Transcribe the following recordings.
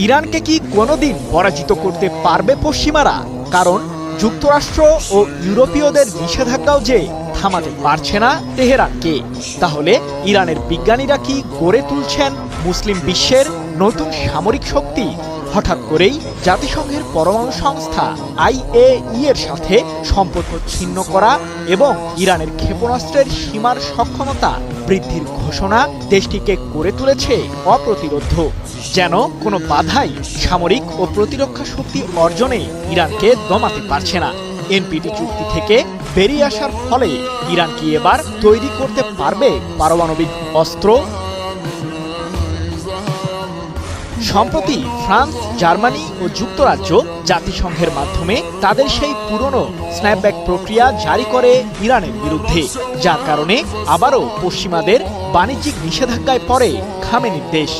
ইরানকে কি কোনোদিন পরাজিত করতে পারবে পশ্চিমারা? কারণ যুক্তরাষ্ট্র ও ইউরোপীয়দের নিষেধাজ্ঞাও যে থামাতে পারছে না তেহরানকে। তাহলে ইরানের বিজ্ঞানীরা কি গড়ে তুলছেন মুসলিম বিশ্বের নতুন সামরিক শক্তি? হঠাৎ করেই জাতিসংঘের পরমাণু সংস্থা IAEA এর সাথে সম্পর্ক ছিন্ন করা এবং ইরানের ক্ষেপণাস্ত্রের সীমার সক্ষমতা বৃদ্ধির ঘোষণা দেশটিকে করে তুলেছে অপ্রতিরোধ্য। যেন কোনো বাধাই সামরিক ও প্রতিরক্ষা শক্তি অর্জনে ইরানকে দমাতে পারছে না। NPT চুক্তি থেকে বেরিয়ে আসার ফলে ইরান কি এবার তৈরি করতে পারবে পারমাণবিক অস্ত্র? সম্প্রতি ফ্রান্স, জার্মানি ও যুক্তরাজ্য জাতিসংঘের মাধ্যমে তাদের সেই পুরনো স্ন্যাপব্যাক প্রক্রিয়া জারি করে ইরানের বিরুদ্ধে, যার কারণে আবারও পশ্চিমাদের বাণিজ্যিক নিষেধাজ্ঞায় পড়ে খামেনির দেশ।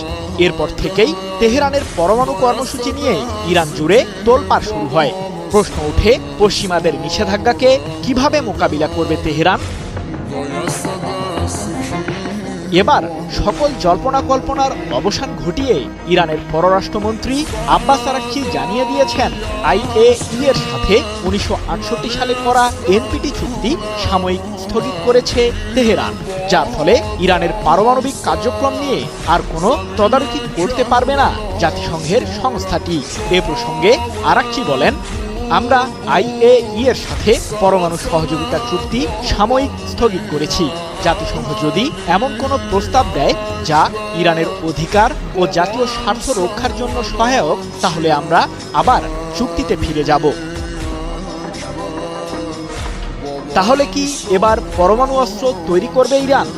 এরপর থেকেই তেহরানের পরমাণু কর্মসূচি নিয়ে ইরান জুড়ে তোলপাড় শুরু হয়। প্রশ্ন ওঠে, পশ্চিমাদের নিষেধাজ্ঞাকে কিভাবে মোকাবিলা করবে তেহরান? এবার সকল জল্পনা কল্পনার অবসান ঘটিয়ে ইরানের পররাষ্ট্রমন্ত্রী আব্বাস আরাকচি জানিয়ে দিয়েছেন, IAEA এর সাথে 1968 সালে করা NPT চুক্তি সাময়িক স্থগিত করেছে তেহরান, যার ফলে ইরানের পারমাণবিক কার্যক্রম নিয়ে আর কোনো তদারকি করতে পারবে না জাতিসংঘের সংস্থাটি। এ প্রসঙ্গে আরাকচি বলেন, আমরা IAEA এর সাথে পরমাণু সহযোগিতা চুক্তি সাময়িক স্থগিত করেছি। জাতিসংঘ যদি এমন কোনো প্রস্তাব দেয় যা ইরানের অধিকার ও জাতীয় স্বার্থ রক্ষার জন্য সহায়ক, তাহলে আমরা আবার চুক্তিতে ফিরে যাব। তাহলে কি এবার পরমাণু অস্ত্র তৈরি করবে ইরান?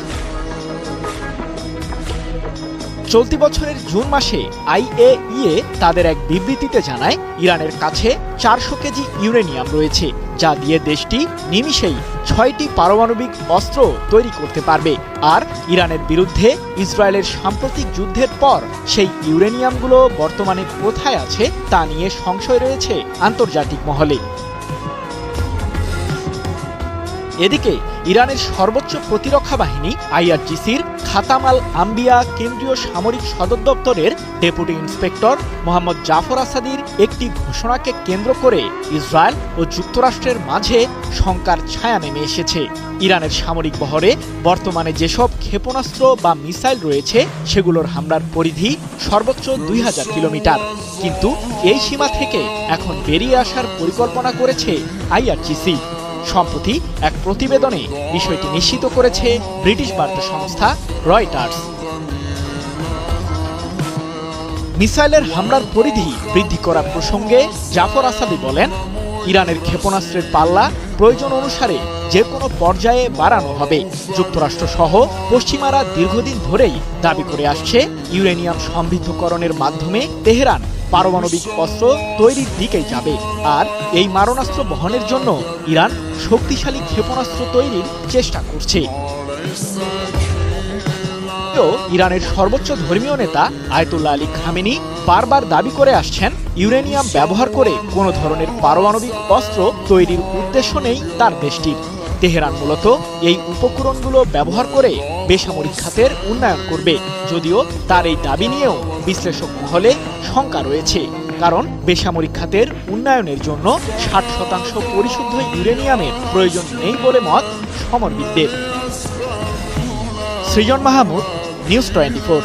চলতি বছরের জুন মাসে IAEA তাদের এক বিবৃতিতে জানায়, ইরানের কাছে 400 কেজি ইউরেনিয়াম রয়েছে, যা দিয়ে দেশটি নিমিষেই 6টি পারমাণবিক অস্ত্র তৈরি করতে পারবে। আর ইরানের বিরুদ্ধে ইসরায়েলের সাম্প্রতিক যুদ্ধের পর সেই ইউরেনিয়ামগুলো বর্তমানে কোথায় আছে তা নিয়ে সংশয় রয়েছে আন্তর্জাতিক মহলে। এদিকে ইরানের সর্বোচ্চ প্রতিরক্ষা বাহিনী IRGCর খাতাম আল আম্বিয়া কেন্দ্রীয় সামরিক সদর দপ্তরের ডেপুটি ইন্সপেক্টর মোহাম্মদ জাফর আসাদির একটি ঘোষণাকে কেন্দ্র করে ইসরায়েল ও যুক্তরাষ্ট্রের মাঝে শঙ্কার ছায়া নেমে এসেছে। ইরানের সামরিক বহরে বর্তমানে যেসব ক্ষেপণাস্ত্র বা মিসাইল রয়েছে সেগুলোর হামলার পরিধি সর্বোচ্চ 2000 কিলোমিটার, কিন্তু এই সীমা থেকে এখন বেরিয়ে আসার পরিকল্পনা করেছে IRGC। সম্প্রতি এক প্রতিবেদনে বিষয়টি নিশ্চিত করেছে ব্রিটিশ বার্তা সংস্থা রয়টার্স। মিসাইলের হামলার পরিধি বৃদ্ধি করার প্রসঙ্গে জাফর আসাদি বলেন, ইরানের ক্ষেপণাস্ত্রের পাল্লা প্রয়োজন অনুসারে যে কোনো পর্যায়ে বাড়ানো হবে। যুক্তরাষ্ট্র সহ পশ্চিমারা দীর্ঘদিন ধরেই দাবি করে আসছে, ইউরেনিয়াম সমৃদ্ধকরণের মাধ্যমে তেহরান পারমাণবিক অস্ত্র তৈরির দিকেই যাবে। আর এই মারণাস্ত্র বহনের জন্য ইরান শক্তিশালী ক্ষেপণাস্ত্র তৈরির চেষ্টা করছে। ইরানের সর্বোচ্চ ধর্মীয় নেতা আয়াতুল্লাহ আলী খামেনি বারবার দাবি করে আসছেন, ইউরেনিয়াম ব্যবহার করে কোনো ধরনের পারমাণবিক অস্ত্র তৈরির উদ্দেশ্য নেই তার দেশটির। তেহরান মূলত এই উপকরণগুলো ব্যবহার করে বেসামরিক খাতের উন্নয়ন করবে, যদিও তার এই দাবি নিয়েও বিশ্লেষক মহলে শঙ্কা রয়েছে। কারণ বেসামরিক খাতের উন্নয়নের জন্য 60% পরিশুদ্ধ ইউরেনিয়ামের প্রয়োজন নেই বলে মত সমরবিদদের। সৃজন মাহমুদ, নিউজ 24।